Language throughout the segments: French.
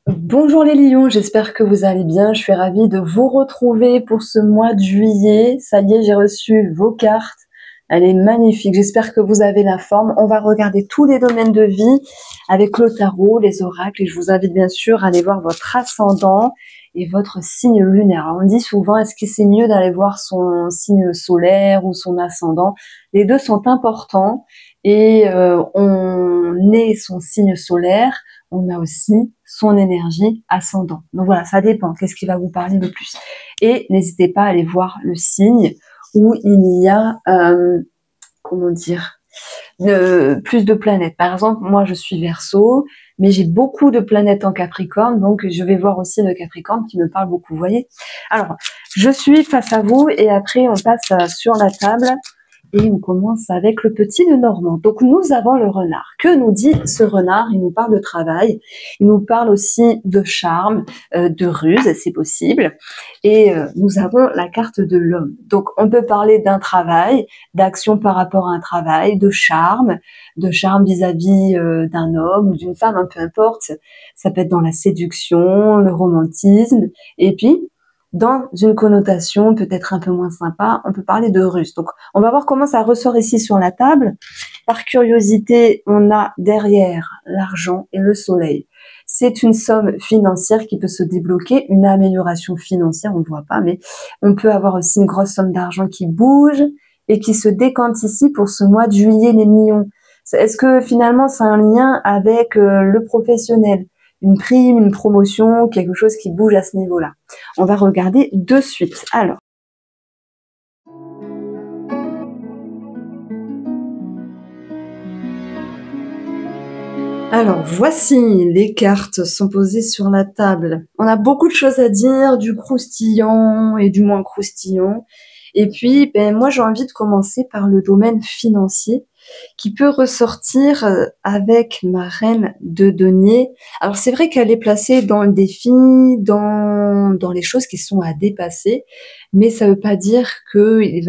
Bonjour les lions, j'espère que vous allez bien. Je suis ravie de vous retrouver pour ce mois de juillet. Ça y est, j'ai reçu vos cartes. Elle est magnifique, j'espère que vous avez la forme. On va regarder tous les domaines de vie avec le tarot, les oracles, et je vous invite bien sûr à aller voir votre ascendant et votre signe lunaire. Alors, on dit souvent, est-ce que c'est mieux d'aller voir son signe solaire ou son ascendant? Les deux sont importants et on est son signe solaire, on a aussi son énergie ascendant. Donc voilà, ça dépend, qu'est-ce qui va vous parler le plus. Et n'hésitez pas à aller voir le signe où il y a, comment dire, plus de planètes. Par exemple, moi je suis Verseau, mais j'ai beaucoup de planètes en Capricorne, donc je vais voir aussi le Capricorne qui me parle beaucoup, vous voyez. Alors, je suis face à vous et après on passe sur la table. Et on commence avec le petit Lenormand. Donc nous avons le renard. Que nous dit ce renard? Il nous parle de travail, il nous parle aussi de charme, de ruse, c'est possible. Et nous avons la carte de l'homme. Donc on peut parler d'un travail, d'action par rapport à un travail, de charme vis-à-vis d'un homme ou d'une femme, hein, peu importe. Ça peut être dans la séduction, le romantisme. Et puis, dans une connotation peut-être un peu moins sympa, on peut parler de ruse. Donc, on va voir comment ça ressort ici sur la table. Par curiosité, on a derrière l'argent et le soleil. C'est une somme financière qui peut se débloquer, une amélioration financière, on ne voit pas, mais on peut avoir aussi une grosse somme d'argent qui bouge et qui se décante ici pour ce mois de juillet, les millions. Est-ce que finalement, c'est un lien avec le professionnel? Une prime, une promotion, quelque chose qui bouge à ce niveau-là. On va regarder de suite. Alors, voici, les cartes sont posées sur la table. On a beaucoup de choses à dire, du croustillant et du moins croustillant. Et puis, moi, j'ai envie de commencer par le domaine financier qui peut ressortir avec ma reine de denier. Alors, c'est vrai qu'elle est placée dans le défi, dans les choses qui sont à dépasser, mais ça ne veut pas dire qu'il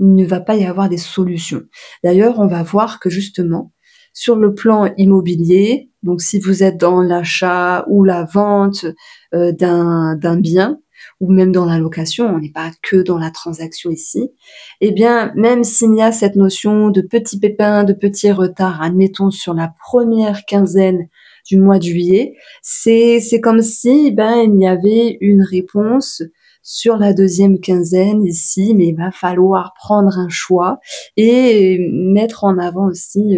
ne va pas y avoir des solutions. D'ailleurs, on va voir que justement, sur le plan immobilier, donc si vous êtes dans l'achat ou la vente d'un bien, ou même dans la location, on n'est pas que dans la transaction ici, eh bien, même s'il y a cette notion de petits pépins, de petits retards, admettons sur la première quinzaine du mois de juillet, c'est comme si il y avait une réponse sur la deuxième quinzaine ici, mais il va falloir prendre un choix et mettre en avant aussi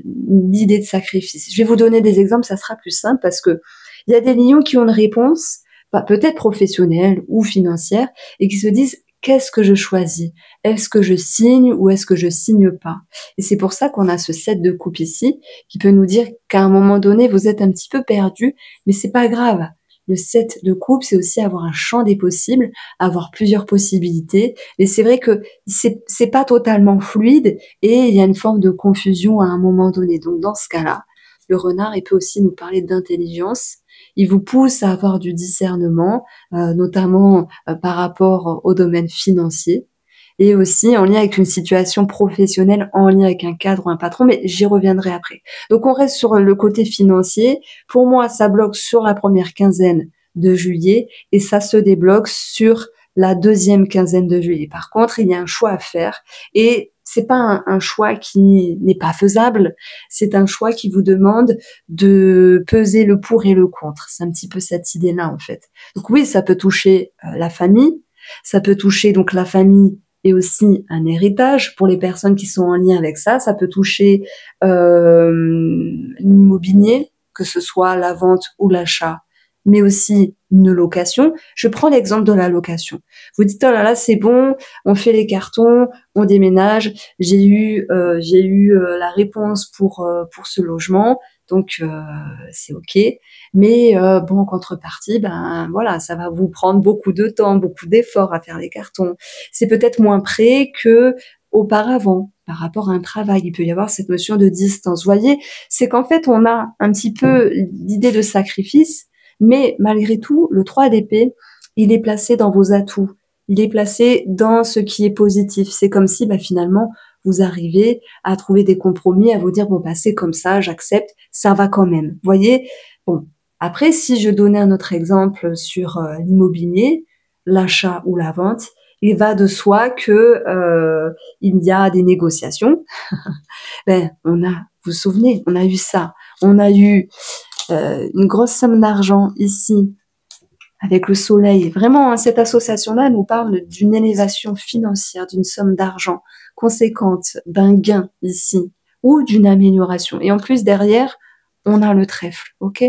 l'idée de sacrifice. Je vais vous donner des exemples, ça sera plus simple parce que il y a des lions qui ont une réponse, peut-être professionnelle ou financière, et qui se disent qu'est-ce que je choisis? Est-ce que je signe ou est-ce que je signe pas? Et c'est pour ça qu'on a ce 7 de coupe ici, qui peut nous dire qu'à un moment donné, vous êtes un petit peu perdu, mais c'est pas grave. Le 7 de coupe, c'est aussi avoir un champ des possibles, avoir plusieurs possibilités. Et c'est vrai que c'est pas totalement fluide et il y a une forme de confusion à un moment donné. Donc, dans ce cas-là, le renard, il peut aussi nous parler d'intelligence. Il vous pousse à avoir du discernement, notamment par rapport au domaine financier et aussi en lien avec une situation professionnelle, en lien avec un cadre ou un patron, mais j'y reviendrai après. Donc on reste sur le côté financier. Pour moi, ça bloque sur la première quinzaine de juillet et ça se débloque sur la deuxième quinzaine de juillet. Par contre, il y a un choix à faire et c'est pas un choix qui n'est pas faisable, c'est un choix qui vous demande de peser le pour et le contre. C'est un petit peu cette idée-là en fait. Donc oui, ça peut toucher la famille, ça peut toucher donc la famille et aussi un héritage pour les personnes qui sont en lien avec ça. Ça peut toucher l'immobilier, que ce soit la vente ou l'achat, mais aussi une location. Je prends l'exemple de la location. Vous dites, oh là là, c'est bon, on fait les cartons, on déménage, j'ai eu la réponse pour ce logement, donc c'est ok. Mais bon, en contrepartie, voilà, ça va vous prendre beaucoup de temps, beaucoup d'efforts à faire les cartons. C'est peut-être moins près que auparavant par rapport à un travail. Il peut y avoir cette notion de distance. Vous voyez, c'est qu'en fait, on a un petit peu l'idée de sacrifice, mais malgré tout, le 3 d'épée, il est placé dans vos atouts. Il est placé dans ce qui est positif. C'est comme si finalement, vous arrivez à trouver des compromis, à vous dire, bon, c'est comme ça, j'accepte, ça va quand même. Vous voyez, Bon, après, si je donnais un autre exemple sur l'immobilier, l'achat ou la vente, il va de soi que il y a des négociations. Ben, vous vous souvenez, on a eu ça. On a eu une grosse somme d'argent ici avec le soleil. Vraiment, hein, cette association-là nous parle d'une élévation financière, d'une somme d'argent conséquente, d'un gain ici, ou d'une amélioration. Et en plus, derrière, on a le trèfle, ok?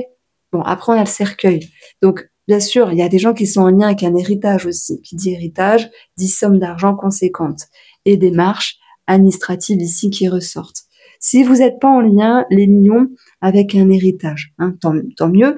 Bon, après, on a le cercueil. Donc, bien sûr, il y a des gens qui sont en lien avec un héritage aussi. Qui dit héritage, dit somme d'argent conséquente. Et des marches administratives ici qui ressortent. Si vous n'êtes pas en lien, les lions, avec un héritage, hein, tant mieux.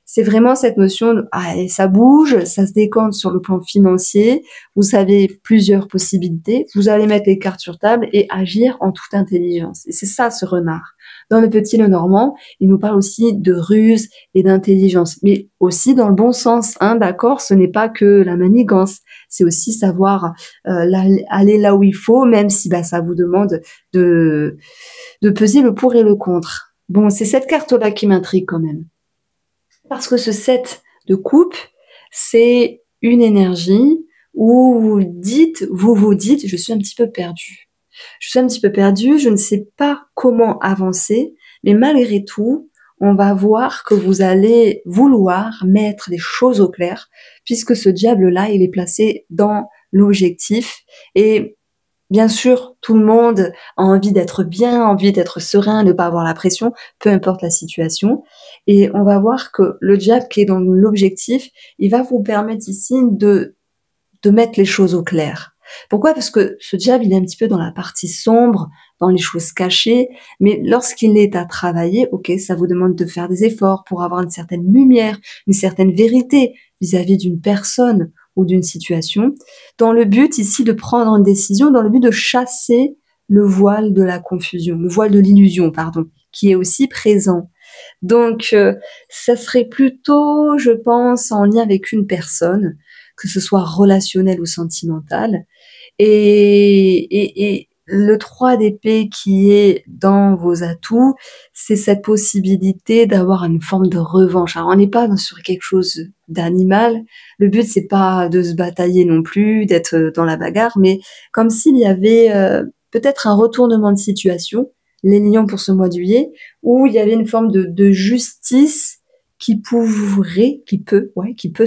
C'est vraiment cette notion de ça bouge, ça se décante sur le plan financier, vous avez plusieurs possibilités, vous allez mettre les cartes sur table et agir en toute intelligence. Et c'est ça ce renard. Dans Le Petit Lenormand, il nous parle aussi de ruse et d'intelligence, mais aussi dans le bon sens, hein, d'accord? Ce n'est pas que la manigance, c'est aussi savoir aller là où il faut, même si ça vous demande de peser le pour et le contre. Bon, c'est cette carte-là qui m'intrigue quand même. Parce que ce 7 de coupe, c'est une énergie où vous vous dites, je suis un petit peu perdue. Je suis un petit peu perdue, je ne sais pas comment avancer, mais malgré tout, on va voir que vous allez vouloir mettre les choses au clair, puisque ce diable-là, il est placé dans l'objectif. Et bien sûr, tout le monde a envie d'être bien, envie d'être serein, ne pas avoir la pression, peu importe la situation. Et on va voir que le diable qui est dans l'objectif, il va vous permettre ici de mettre les choses au clair. Pourquoi? Parce que ce diable, il est un petit peu dans la partie sombre, dans les choses cachées, mais lorsqu'il est à travailler, ok, ça vous demande de faire des efforts pour avoir une certaine lumière, une certaine vérité vis-à-vis d'une personne ou d'une situation, dans le but ici de prendre une décision, dans le but de chasser le voile de la confusion, le voile de l'illusion, pardon, qui est aussi présent. Donc, ça serait plutôt, je pense, en lien avec une personne, que ce soit relationnel ou sentimental. Et le 3 d'épée qui est dans vos atouts, c'est cette possibilité d'avoir une forme de revanche. Alors, on n'est pas sur quelque chose d'animal. Le but, c'est pas de se batailler non plus, d'être dans la bagarre, mais comme s'il y avait peut-être un retournement de situation, les lions pour ce mois de juillet, où il y avait une forme de justice qui peut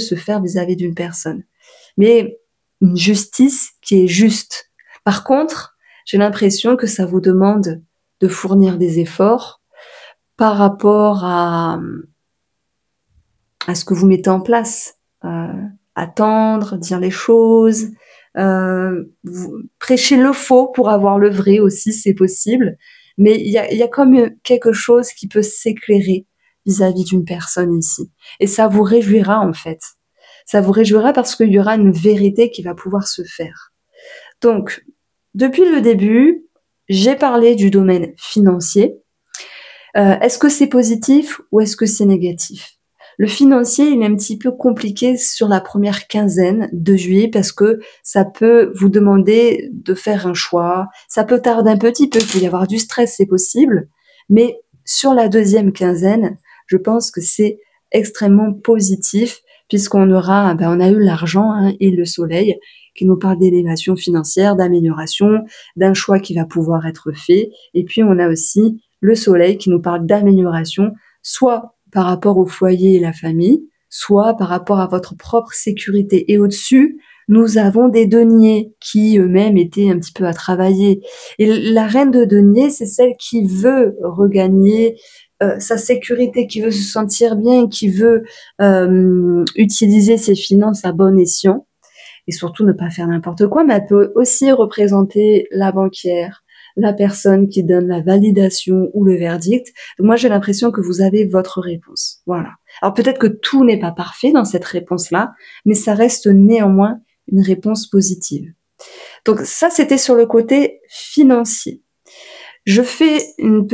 se faire vis-à-vis d'une personne. Mais une justice qui est juste. Par contre, j'ai l'impression que ça vous demande de fournir des efforts par rapport à ce que vous mettez en place. Attendre, dire les choses, prêcher le faux pour avoir le vrai aussi, c'est possible. Mais il y a comme quelque chose qui peut s'éclairer vis-à-vis d'une personne ici. Et ça vous réjouira en fait. Ça vous réjouira parce qu'il y aura une vérité qui va pouvoir se faire. Donc, depuis le début, j'ai parlé du domaine financier. Est-ce que c'est positif ou est-ce que c'est négatif? Le financier, il est un petit peu compliqué sur la première quinzaine de juillet parce que ça peut vous demander de faire un choix. Ça peut tarder un petit peu, il peut y avoir du stress, c'est possible. Mais sur la deuxième quinzaine, je pense que c'est extrêmement positif puisqu'on aura, on a eu l'argent et le soleil qui nous parle d'élévation financière, d'amélioration, d'un choix qui va pouvoir être fait. Et puis on a aussi le soleil qui nous parle d'amélioration, soit par rapport au foyer et la famille, soit par rapport à votre propre sécurité. Et au-dessus, nous avons des deniers qui eux-mêmes étaient un petit peu à travailler. Et la reine de denier, c'est celle qui veut regagner sa sécurité, qui veut se sentir bien, qui veut utiliser ses finances à bon escient et surtout ne pas faire n'importe quoi, mais elle peut aussi représenter la banquière, la personne qui donne la validation ou le verdict. Donc moi, j'ai l'impression que vous avez votre réponse. Voilà. Alors peut-être que tout n'est pas parfait dans cette réponse-là, mais ça reste néanmoins une réponse positive. Donc ça, c'était sur le côté financier. Je fais un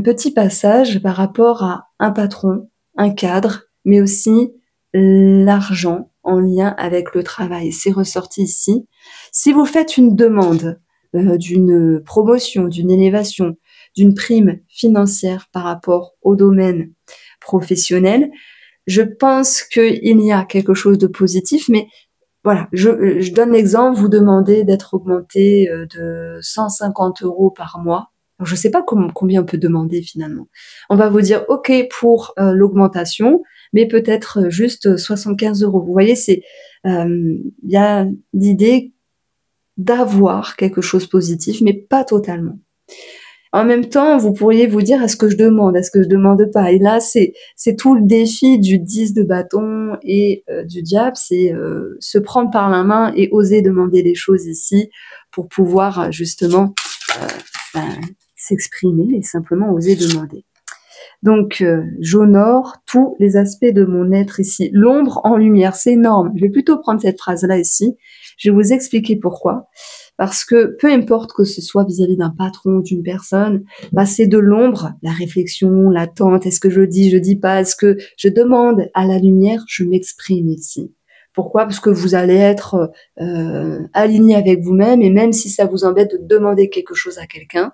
petit passage par rapport à un patron, un cadre, mais aussi l'argent en lien avec le travail. C'est ressorti ici. Si vous faites une demande d'une promotion, d'une élévation, d'une prime financière par rapport au domaine professionnel. Je pense qu'il y a quelque chose de positif, mais voilà, je donne l'exemple, vous demandez d'être augmenté de 150 € par mois. Alors, je ne sais pas combien on peut demander finalement. On va vous dire OK pour l'augmentation, mais peut-être juste 75 €. Vous voyez, il y a l'idée d'avoir quelque chose de positif, mais pas totalement. En même temps, vous pourriez vous dire: «Est-ce que je demande? Est-ce que je demande pas?» Et là, c'est tout le défi du 10 de bâton et du diable, c'est se prendre par la main et oser demander les choses ici pour pouvoir justement, heu, ben, s'exprimer et simplement oser demander. Donc j'honore tous les aspects de mon être ici. L'ombre en lumière, c'est énorme. Je vais plutôt prendre cette phrase-là ici. Je vais vous expliquer pourquoi. Parce que peu importe que ce soit vis-à-vis d'un patron, d'une personne, bah, c'est de l'ombre, la réflexion, l'attente. Est-ce que je dis pas? Est-ce que je demande à la lumière? Je m'exprime ici. Pourquoi? Parce que vous allez être aligné avec vous-même, et même si ça vous embête de demander quelque chose à quelqu'un,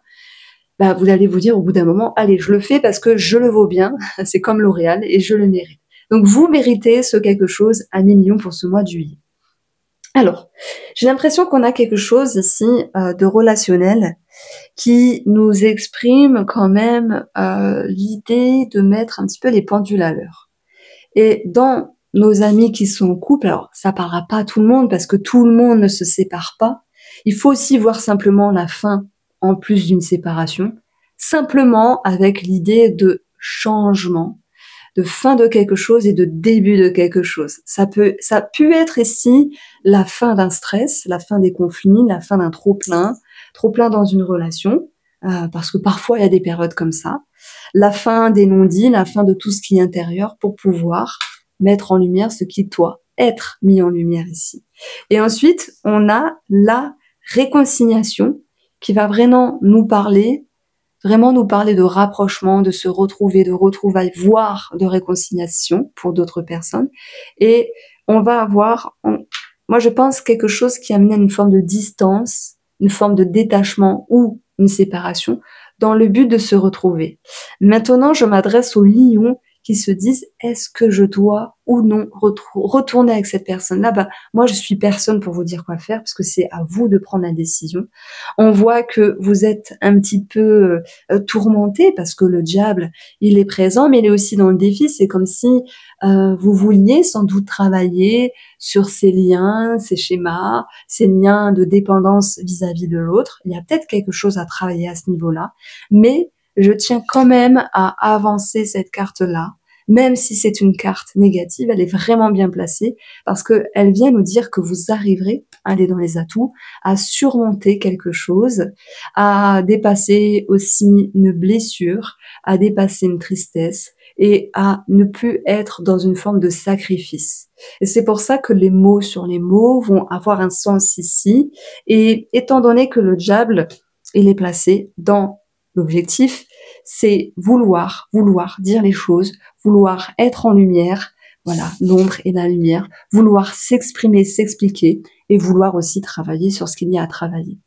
bah, vous allez vous dire au bout d'un moment: allez, je le fais parce que je le vaux bien. C'est comme L'Oréal et je le mérite. Donc vous méritez ce quelque chose à millions pour ce mois de juillet. Alors, j'ai l'impression qu'on a quelque chose ici de relationnel qui nous exprime quand même l'idée de mettre un petit peu les pendules à l'heure. Et dans nos amis qui sont en couple, alors ça parlera pas à tout le monde parce que tout le monde ne se sépare pas. Il faut aussi voir simplement la fin en plus d'une séparation, simplement avec l'idée de changement, de fin de quelque chose et de début de quelque chose. Ça a pu être ici la fin d'un stress, la fin des conflits, la fin d'un trop plein dans une relation, parce que parfois il y a des périodes comme ça, la fin des non-dits, la fin de tout ce qui est intérieur pour pouvoir mettre en lumière ce qui doit être mis en lumière ici. Et ensuite, on a la réconciliation qui va vraiment nous parler de rapprochement, de se retrouver, de retrouvailles, voire de réconciliation pour d'autres personnes. Et on va avoir, moi je pense, quelque chose qui amène à une forme de distance, une forme de détachement ou une séparation dans le but de se retrouver. Maintenant, je m'adresse aux lions qui se disent: est-ce que je dois ou non retourner avec cette personne-là? Bah, moi, je suis personne pour vous dire quoi faire, parce que c'est à vous de prendre la décision. On voit que vous êtes un petit peu tourmenté parce que le diable, il est présent, mais il est aussi dans le défi. C'est comme si vous vouliez sans doute travailler sur ces liens, ces schémas, ces liens de dépendance vis-à-vis de l'autre. Il y a peut-être quelque chose à travailler à ce niveau-là, mais je tiens quand même à avancer cette carte-là. Même si c'est une carte négative, elle est vraiment bien placée parce qu'elle vient nous dire que vous arriverez, aller dans les atouts, à surmonter quelque chose, à dépasser aussi une blessure, à dépasser une tristesse et à ne plus être dans une forme de sacrifice. Et c'est pour ça que les mots sur les mots vont avoir un sens ici. Et étant donné que le diable, il est placé dans l'objectif, c'est vouloir dire les choses, vouloir être en lumière, voilà, l'ombre et la lumière, vouloir s'exprimer, s'expliquer et vouloir aussi travailler sur ce qu'il y a à travailler.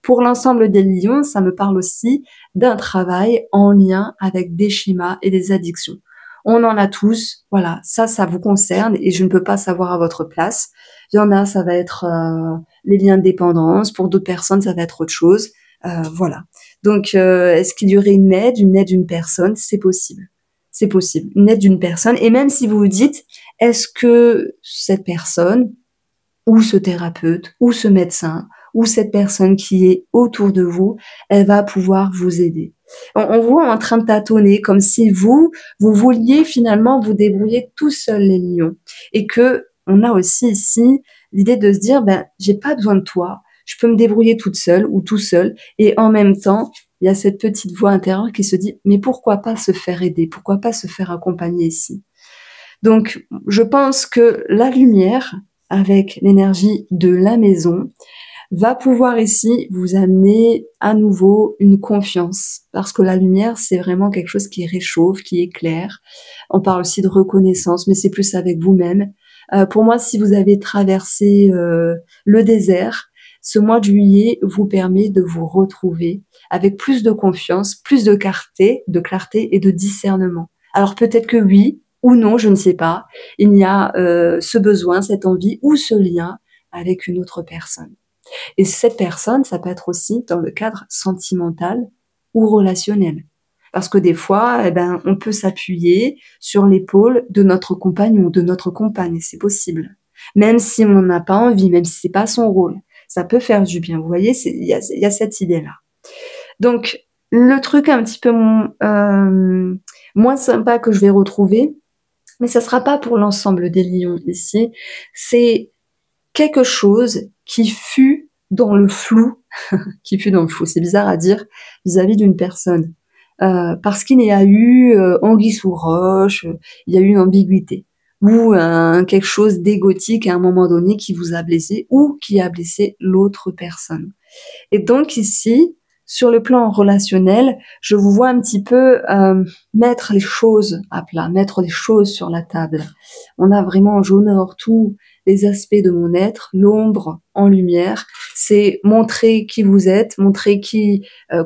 Pour l'ensemble des lions, ça me parle aussi d'un travail en lien avec des schémas et des addictions. On en a tous, voilà, ça vous concerne et je ne peux pas savoir à votre place. Il y en a, ça va être les liens de dépendance, pour d'autres personnes, ça va être autre chose. Voilà. Donc, est-ce qu'il y aurait une aide d'une personne? C'est possible. C'est possible. Une aide d'une personne. Et même si vous vous dites, est-ce que cette personne, ou ce thérapeute, ou ce médecin, ou cette personne qui est autour de vous, elle va pouvoir vous aider. On vous voit en train de tâtonner, comme si vous vouliez finalement vous débrouiller tout seul, les lions. Et que on a aussi ici l'idée de se dire, ben, j'ai pas besoin de toi, je peux me débrouiller toute seule ou tout seul. Et en même temps, il y a cette petite voix intérieure qui se dit, mais pourquoi pas se faire aider, pourquoi pas se faire accompagner ici. Donc, je pense que la lumière, avec l'énergie de la maison, va pouvoir ici vous amener à nouveau une confiance. Parce que la lumière, c'est vraiment quelque chose qui réchauffe, qui éclaire. On parle aussi de reconnaissance, mais c'est plus avec vous-même. Pour moi, si vous avez traversé le désert, ce mois de juillet vous permet de vous retrouver avec plus de confiance, plus de clarté et de discernement. Alors peut-être que oui ou non, je ne sais pas, il y a ce besoin, cette envie ou ce lien avec une autre personne. Et cette personne, ça peut être aussi dans le cadre sentimental ou relationnel. Parce que des fois, on peut s'appuyer sur l'épaule de notre compagnon ou de notre compagne, c'est possible. Même si on n'a pas envie, même si c'est pas son rôle, ça peut faire du bien. Vous voyez, il y a cette idée-là. Donc, le truc un petit peu moins sympa que je vais retrouver, mais ça sera pas pour l'ensemble des lions ici, c'est quelque chose qui fut dans le flou, c'est bizarre à dire, vis-à-vis d'une personne. Parce qu'il y a eu anguille sous roche, il y a eu une ambiguïté, ou quelque chose d'égotique à un moment donné qui vous a blessé, ou qui a blessé l'autre personne. Et donc ici, sur le plan relationnel, je vous vois un petit peu mettre les choses à plat, mettre les choses sur la table. On a vraiment, j'honore tous les aspects de mon être, l'ombre en lumière. C'est montrer qui vous êtes, montrer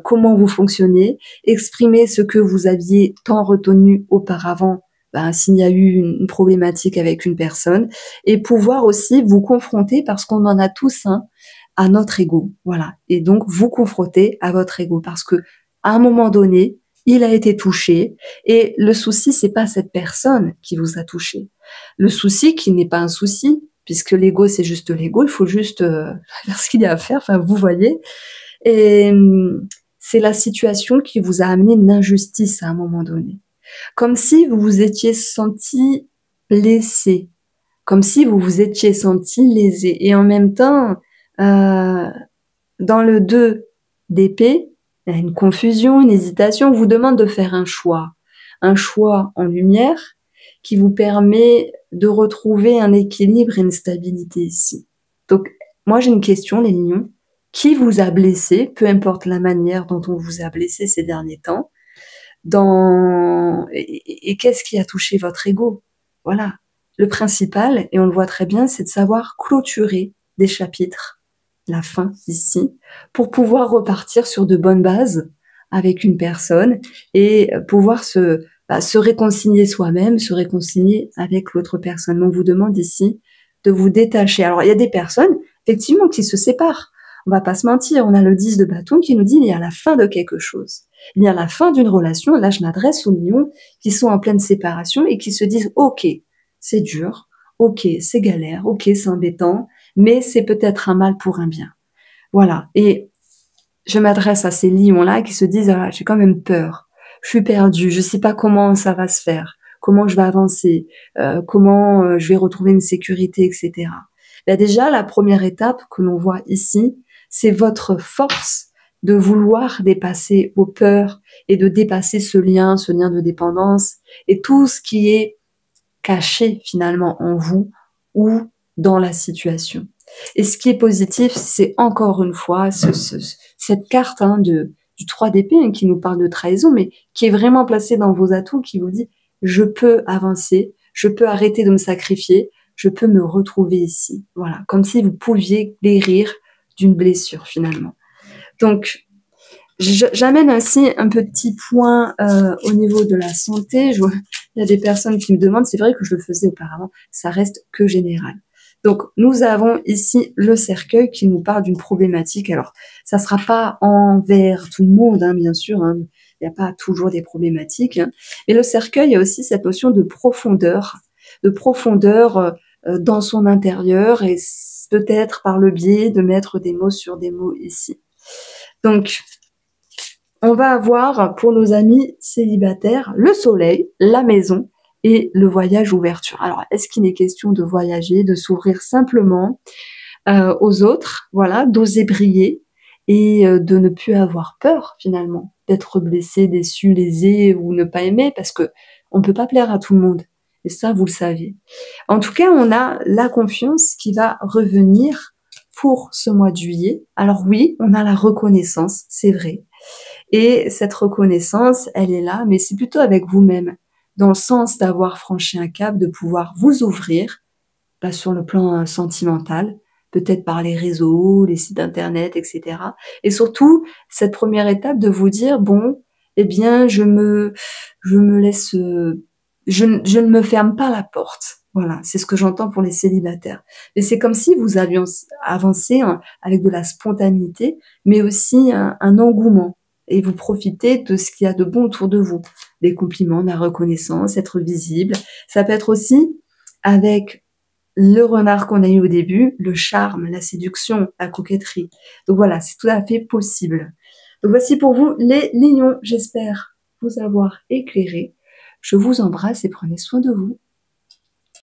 comment vous fonctionnez, exprimer ce que vous aviez tant retenu auparavant, s'il y a eu une problématique avec une personne, et pouvoir aussi vous confronter, parce qu'on en a tous un, à notre ego, voilà. Et donc vous confrontez à votre ego parce que à un moment donné, il a été touché et le souci c'est pas cette personne qui vous a touché. Le souci qui n'est pas un souci puisque l'ego c'est juste l'ego, il faut juste faire ce qu'il y a à faire, enfin vous voyez. Et c'est la situation qui vous a amené une injustice à un moment donné. Comme si vous vous étiez senti blessé, comme si vous vous étiez senti lésé et en même temps dans le 2 d'épée, il y a une confusion, une hésitation, on vous demande de faire un choix en lumière qui vous permet de retrouver un équilibre et une stabilité ici. Donc, moi j'ai une question, les lions. Qui vous a blessé, peu importe la manière dont on vous a blessé ces derniers temps, et qu'est-ce qui a touché votre ego? Voilà. Le principal, et on le voit très bien, c'est de savoir clôturer des chapitres, la fin ici, pour pouvoir repartir sur de bonnes bases avec une personne et pouvoir se réconcilier soi-même, se réconcilier avec l'autre personne. On vous demande ici de vous détacher. Alors, il y a des personnes, effectivement, qui se séparent. On va pas se mentir, on a le 10 de bâton qui nous dit il y a la fin de quelque chose. Il y a la fin d'une relation, et là je m'adresse aux lions qui sont en pleine séparation et qui se disent ok, c'est dur, ok, c'est galère, ok, c'est embêtant, mais c'est peut-être un mal pour un bien. Voilà. Et je m'adresse à ces lions-là qui se disent ah, j'ai quand même peur, je suis perdue, je sais pas comment ça va se faire, comment je vais avancer, comment je vais retrouver une sécurité, etc. Là déjà, la première étape que l'on voit ici, c'est votre force de vouloir dépasser vos peurs et de dépasser ce lien de dépendance et tout ce qui est caché finalement en vous ou dans la situation. Et ce qui est positif, c'est encore une fois cette carte du 3 d'épée qui nous parle de trahison, mais qui est vraiment placée dans vos atouts, qui vous dit je peux avancer, je peux arrêter de me sacrifier, je peux me retrouver ici. Voilà, comme si vous pouviez guérir d'une blessure finalement. Donc, j'amène ainsi un petit point au niveau de la santé. Il y a des personnes qui me demandent, c'est vrai que je le faisais auparavant, ça reste que général. Donc, nous avons ici le cercueil qui nous parle d'une problématique. Alors, ça sera pas envers tout le monde, hein, bien sûr. Hein. Il n'y a pas toujours des problématiques. Hein. Mais le cercueil, il y a aussi cette notion de profondeur dans son intérieur et peut-être par le biais de mettre des mots sur des mots ici. Donc, on va avoir pour nos amis célibataires le soleil, la maison et le voyage ouverture. Alors, est-ce qu'il est question de voyager, de s'ouvrir simplement aux autres, voilà, d'oser briller et de ne plus avoir peur finalement, d'être blessé, déçu, lésé ou ne pas aimer parce que on peut pas plaire à tout le monde. Et ça, vous le savez. En tout cas, on a la confiance qui va revenir pour ce mois de juillet. Alors oui, on a la reconnaissance, c'est vrai. Et cette reconnaissance, elle est là, mais c'est plutôt avec vous-même, dans le sens d'avoir franchi un cap, de pouvoir vous ouvrir, sur le plan sentimental, peut-être par les réseaux, les sites internet, etc. Et surtout, cette première étape de vous dire, bon, eh bien, je me laisse, je ne me ferme pas la porte. Voilà, c'est ce que j'entends pour les célibataires. Et c'est comme si vous aviez avancé avec de la spontanéité, mais aussi un engouement. Et vous profitez de ce qu'il y a de bon autour de vous. Des compliments, de la reconnaissance, être visible. Ça peut être aussi avec le renard qu'on a eu au début, le charme, la séduction, la coquetterie. Donc voilà, c'est tout à fait possible. Donc voici pour vous les lions. J'espère vous avoir éclairé. Je vous embrasse et prenez soin de vous.